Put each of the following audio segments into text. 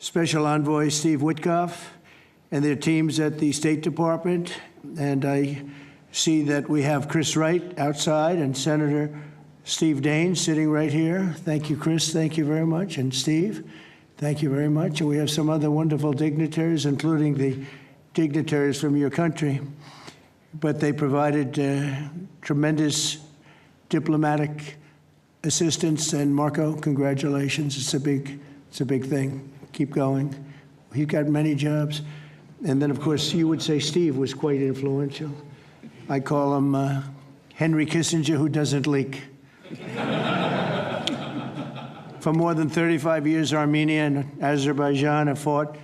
Special Envoy Steve Witkoff and their teams at the State Department. And I see that we have Chris Wright outside and Senator Steve Daines sitting right here. Thank you, Chris. Thank you very much. And Steve, thank you very much. And we have some other wonderful dignitaries, including the dignitaries from your country. But they provided tremendous diplomatic assistance. And Marco, congratulations. It's a big thing. Keep going. He got many jobs. And then, of course, you would say Steve was quite influential. I call him Henry Kissinger who doesn't leak. For more than 35 years, Armenia and Azerbaijan have fought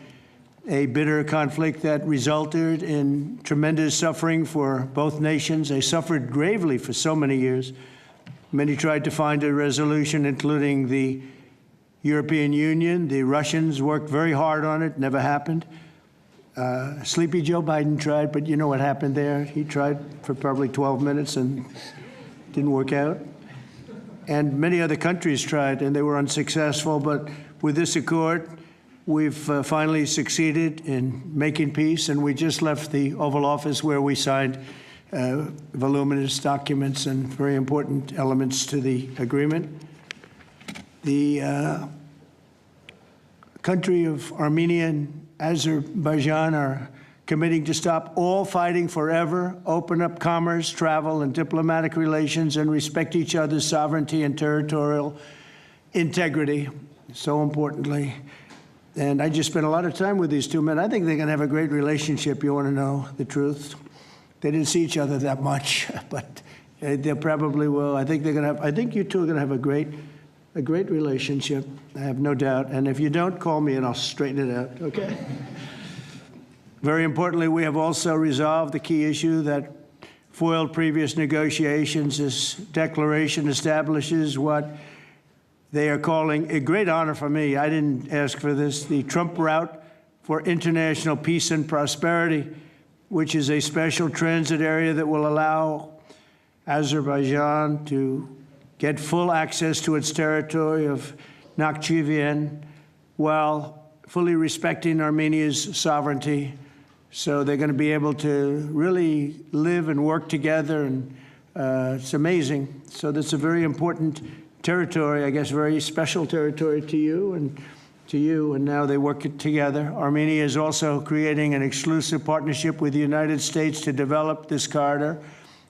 a bitter conflict that resulted in tremendous suffering for both nations. They suffered gravely for so many years. Many tried to find a resolution, including the European Union. The Russians worked very hard on it, never happened. Sleepy Joe Biden tried, but you know what happened there. He tried for probably 12 minutes and didn't work out. And many other countries tried, and they were unsuccessful. But with this accord, we've finally succeeded in making peace, and we just left the Oval Office where we signed voluminous documents and very important elements to the agreement. The country of Armenia and Azerbaijan are committing to stop all fighting forever, open up commerce, travel, and diplomatic relations, and respect each other's sovereignty and territorial integrity, so importantly. And I just spent a lot of time with these two men. I think they're going to have a great relationship. You want to know the truth? They didn't see each other that much, but they probably will. I think they're going to have. I think you two are going to have a great relationship. I have no doubt. And if you don't, call me and I'll straighten it out. Okay. Very importantly, we have also resolved the key issue that foiled previous negotiations. This declaration establishes what they are calling a great honor for me. I didn't ask for this. The Trump route for international peace and prosperity, which is a special transit area that will allow Azerbaijan to get full access to its territory of Nakhchivan while fully respecting Armenia's sovereignty. So they're going to be able to really live and work together, and it's amazing. So that's a very important territory, I guess, very special territory to you, and now they work together. Armenia is also creating an exclusive partnership with the United States to develop this corridor,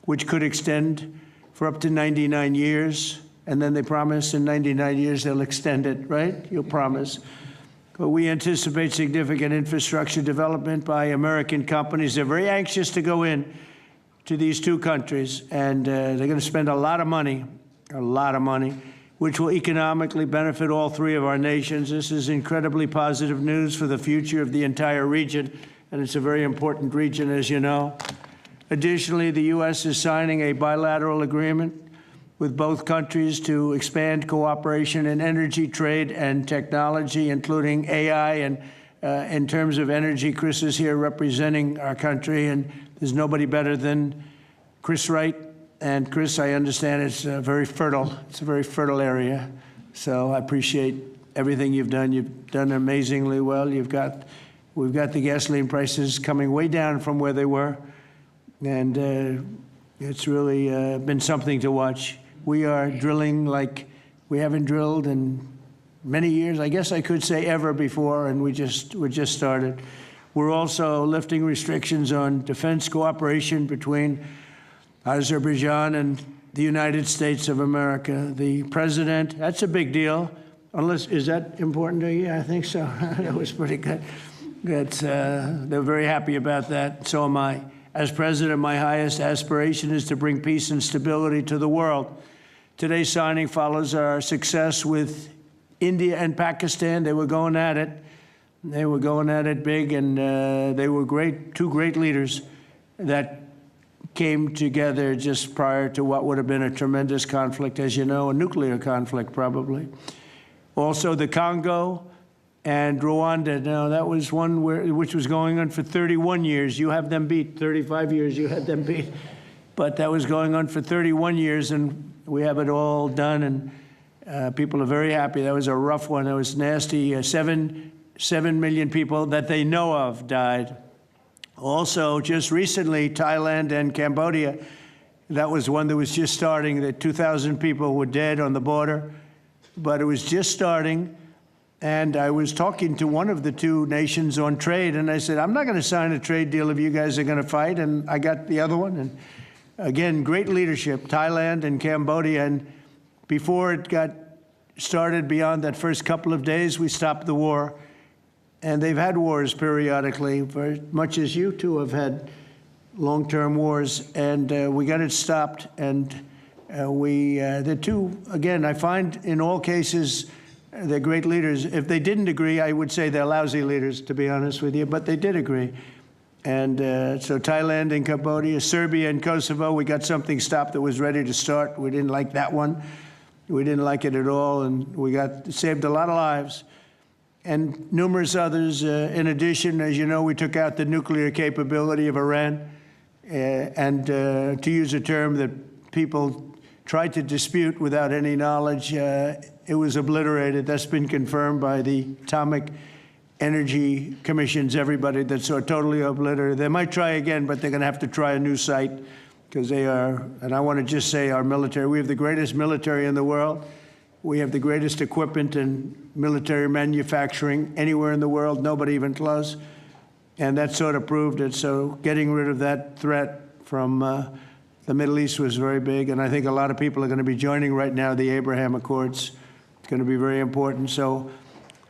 which could extend for up to 99 years. And then they promise in 99 years they'll extend it, right? You'll promise. But we anticipate significant infrastructure development by American companies. They're very anxious to go in to these two countries, and they're going to spend a lot of money, which will economically benefit all three of our nations. This is incredibly positive news for the future of the entire region, and it's a very important region, as you know. Additionally, the U.S. is signing a bilateral agreement with both countries to expand cooperation in energy, trade, and technology, including AI. And in terms of energy, Chris is here representing our country, and there's nobody better than Chris Wright. And Chris, I understand it's very fertile. It's a very fertile area. So I appreciate everything you've done. You've done amazingly well. We've got the gasoline prices coming way down from where they were. And it's really been something to watch. We are drilling like we haven't drilled in many years. I guess I could say ever before, and we just started. We're also lifting restrictions on defense cooperation between Azerbaijan and the United States of America. The president, that's a big deal. Is that important to you? I think so. That was pretty good. They're very happy about that. So am I. As president, my highest aspiration is to bring peace and stability to the world. Today's signing follows our success with India and Pakistan. They were going at it. They were going at it big, and they were two great leaders that came together just prior to what would have been a tremendous conflict, as you know, a nuclear conflict probably. Also the Congo and Rwanda. Now that was one which was going on for 31 years. You have them beat. 35 years you had them beat. But that was going on for 31 years, and we have it all done, and people are very happy. That was a rough one. That was nasty. 7 7 million people that they know of died. Also, just recently, Thailand and Cambodia, that was one that was just starting, that 2,000 people were dead on the border, but it was just starting. And I was talking to one of the two nations on trade, and I said, I'm not going to sign a trade deal if you guys are going to fight. And I got the other one. And again, great leadership, Thailand and Cambodia. And before it got started, beyond that first couple of days, we stopped the war. And they've had wars periodically, very much as you two have had long-term wars. And we got it stopped. And the two, again, I find in all cases, they're great leaders. If they didn't agree, I would say they're lousy leaders, to be honest with you, but they did agree. And so Thailand and Cambodia, Serbia and Kosovo, we got something stopped that was ready to start. We didn't like that one. We didn't like it at all, and we saved a lot of lives. And numerous others. In addition, as you know, we took out the nuclear capability of Iran. And to use a term that people tried to dispute without any knowledge, it was obliterated. That's been confirmed by the Atomic Energy Commissions, everybody, that's totally obliterated. They might try again, but they're going to have to try a new site because they are, and I want to just say our military, we have the greatest military in the world. We have the greatest equipment and military manufacturing anywhere in the world, nobody even close. And that sort of proved it. So getting rid of that threat from the Middle East was very big. And I think a lot of people are going to be joining right now the Abraham Accords. It's going to be very important. So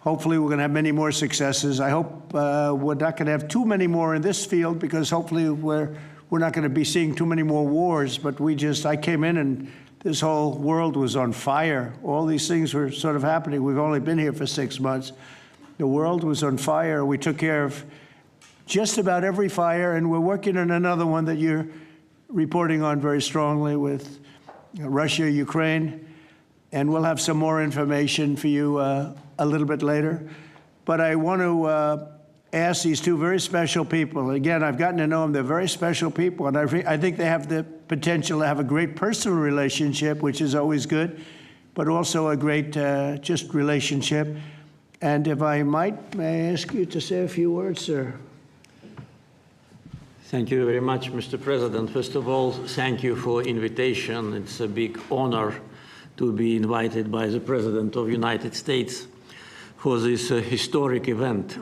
hopefully we're going to have many more successes. I hope we're not going to have too many more in this field because hopefully we're not going to be seeing too many more wars. But I came in and this whole world was on fire. All these things were sort of happening. We've only been here for 6 months. The world was on fire. We took care of just about every fire, and we're working on another one that you're reporting on very strongly with Russia, Ukraine. And we'll have some more information for you a little bit later. But I want to ask these two very special people. Again, I've gotten to know them. They're very special people. And I think they have the potential to have a great personal relationship, which is always good, but also a great just relationship. And if I might, may I ask you to say a few words, sir? Thank you very much, Mr. President. First of all, thank you for invitation. It's a big honor to be invited by the President of the United States for this historic event.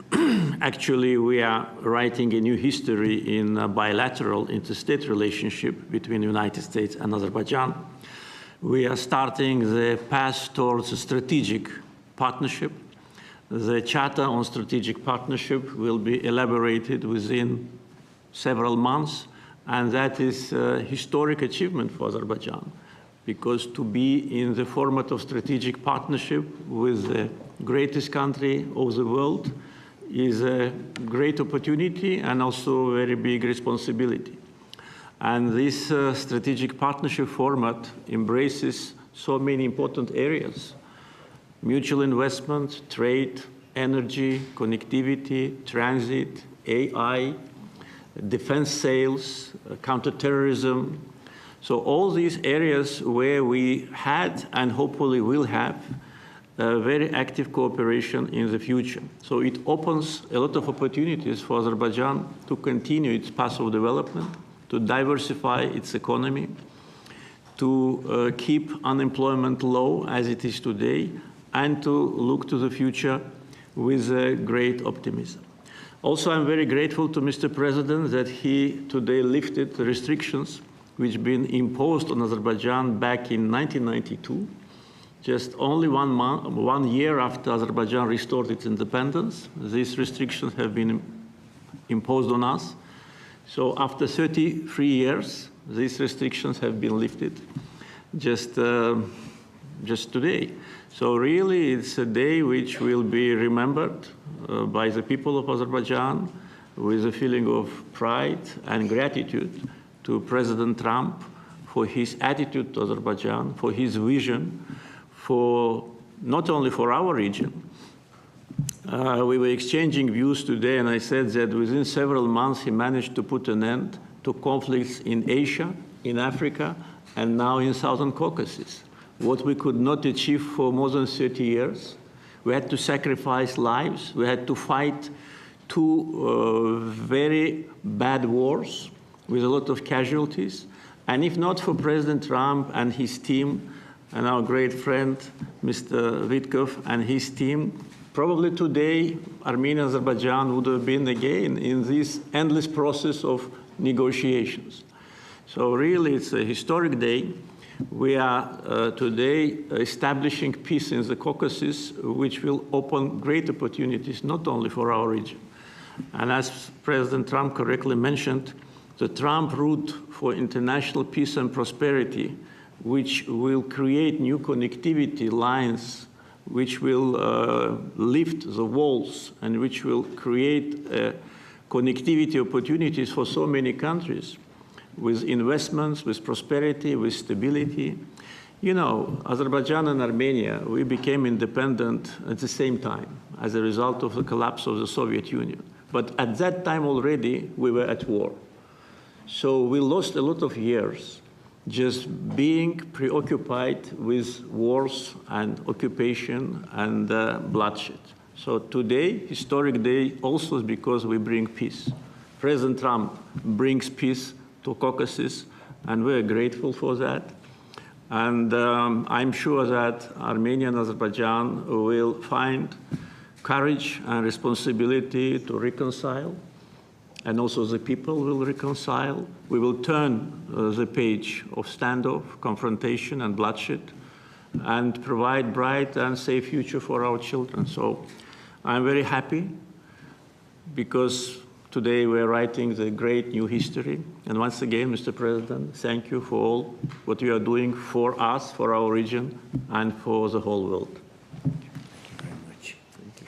Actually, we are writing a new history in a bilateral interstate relationship between the United States and Azerbaijan. We are starting the path towards a strategic partnership. The Charter on Strategic Partnership will be elaborated within several months, and that is a historic achievement for Azerbaijan, because to be in the format of strategic partnership with the greatest country of the world is a great opportunity and also a very big responsibility. And this strategic partnership format embraces so many important areas: mutual investment, trade, energy, connectivity, transit, AI, defense sales, counterterrorism. So all these areas where we had and hopefully will have very active cooperation in the future. So it opens a lot of opportunities for Azerbaijan to continue its path of development, to diversify its economy, to keep unemployment low as it is today, and to look to the future with great optimism. Also, I'm very grateful to Mr. President that he today lifted the restrictions which have been imposed on Azerbaijan back in 1992, just only 1 year after Azerbaijan restored its independence. These restrictions have been imposed on us. So after 33 years, these restrictions have been lifted just today. So really, it's a day which will be remembered by the people of Azerbaijan with a feeling of pride and gratitude to President Trump for his attitude to Azerbaijan, for his vision, for not only for our region. We were exchanging views today, and I said that within several months he managed to put an end to conflicts in Asia, in Africa, and now in Southern Caucasus. What we could not achieve for more than 30 years, We had to sacrifice lives. We had to fight two very bad wars with a lot of casualties. And if not for President Trump and his team, and our great friend, Mr. Witkov and his team, probably today, Armenia and Azerbaijan would have been again in this endless process of negotiations. So really, it's a historic day. We are today establishing peace in the Caucasus, which will open great opportunities, not only for our region. And as President Trump correctly mentioned, the Trump route for international peace and prosperity, which will create new connectivity lines, which will lift the walls, and which will create connectivity opportunities for so many countries, with investments, with prosperity, with stability. You know, Azerbaijan and Armenia, we became independent at the same time as a result of the collapse of the Soviet Union. But at that time already, we were at war. So we lost a lot of years just being preoccupied with wars and occupation and bloodshed. So today, historic day, also is because we bring peace. President Trump brings peace to Caucasus, and we're grateful for that. And I'm sure that Armenia and Azerbaijan will find courage and responsibility to reconcile, and also the people will reconcile. We will turn the page of standoff, confrontation, and bloodshed, and provide bright and safe future for our children. So I'm very happy because today we're writing the great new history. And once again, Mr. President, thank you for all what you are doing for us, for our region, and for the whole world. Thank you very much. Thank you.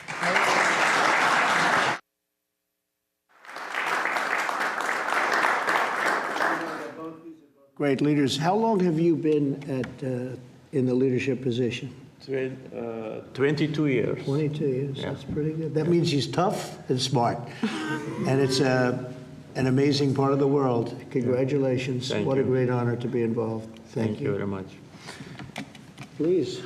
Great leaders. How long have you been in the leadership position? 22 years. 22 years. Yeah. That's pretty good. That means he's tough and smart. And it's an amazing part of the world. Congratulations. Thank What you. a great honor to be involved. Thank you very much. Please.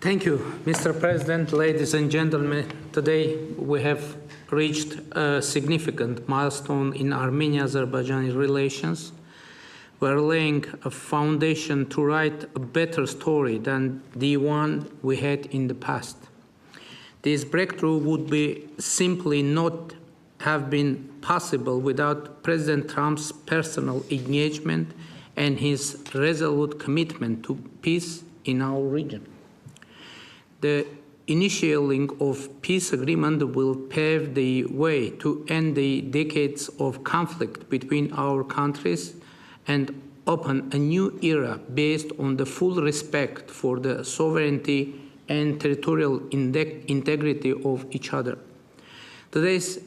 Thank you, Mr. President, ladies and gentlemen. Today we have reached a significant milestone in Armenia-Azerbaijan relations. We're laying a foundation to write a better story than the one we had in the past. This breakthrough would be simply not have been possible without President Trump's personal engagement and his resolute commitment to peace in our region. The initiating of peace agreement will pave the way to end the decades of conflict between our countries and open a new era based on the full respect for the sovereignty and territorial integrity of each other. Today's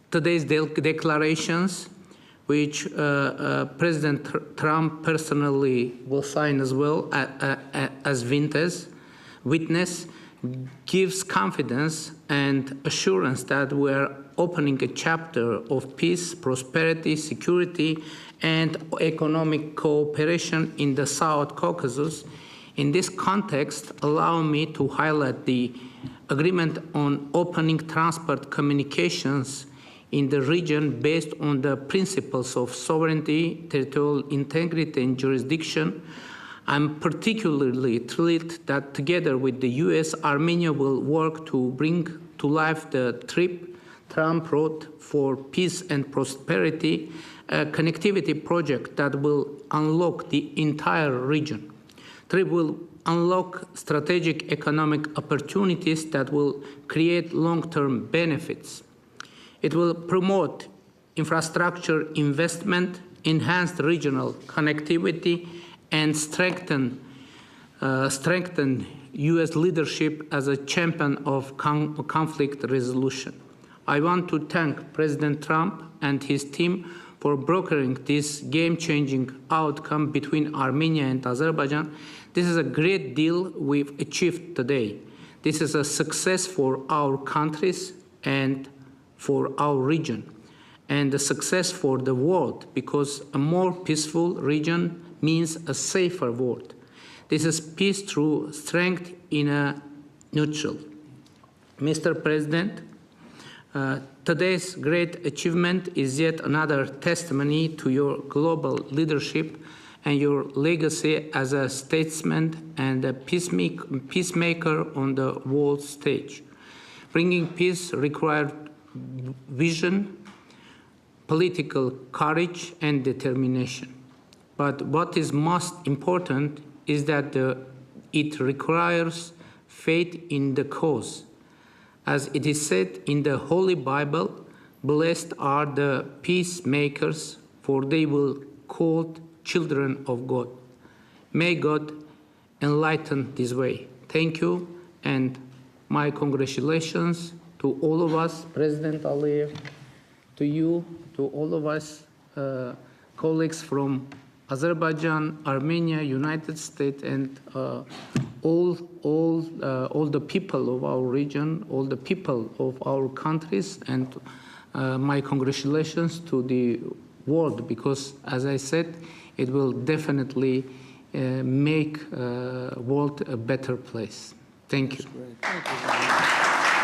declarations, which President Trump personally will sign as well as witness, gives confidence and assurance that we're opening a chapter of peace, prosperity, security, and economic cooperation in the South Caucasus. In this context, allow me to highlight the agreement on opening transport communications in the region based on the principles of sovereignty, territorial integrity, and jurisdiction. I'm particularly thrilled that together with the US, Armenia will work to bring to life the Trump Road for Peace and Prosperity, a connectivity project that will unlock the entire region. TRIP will unlock strategic economic opportunities that will create long-term benefits. It will promote infrastructure investment, enhance regional connectivity, and strengthen U.S. leadership as a champion of conflict resolution. I want to thank President Trump and his team for brokering this game-changing outcome between Armenia and Azerbaijan. This is a great deal we've achieved today. This is a success for our countries and for our region, and a success for the world, because a more peaceful region means a safer world. This is peace through strength in a nutshell. Mr. President, today's great achievement is yet another testimony to your global leadership and your legacy as a statesman and a peacemaker on the world stage. Bringing peace required vision, political courage, and determination. But what is most important is that it requires faith in the cause. As it is said in the Holy Bible, blessed are the peacemakers, for they will be called children of God. May God enlighten this way. Thank you, and my congratulations to all of us, President Aliyev, to you, to all of us, colleagues from Azerbaijan, Armenia, United States, and all the people of our region, all the people of our countries, and my congratulations to the world, because, as I said, it will definitely make the world a better place. Thank you. Thank you.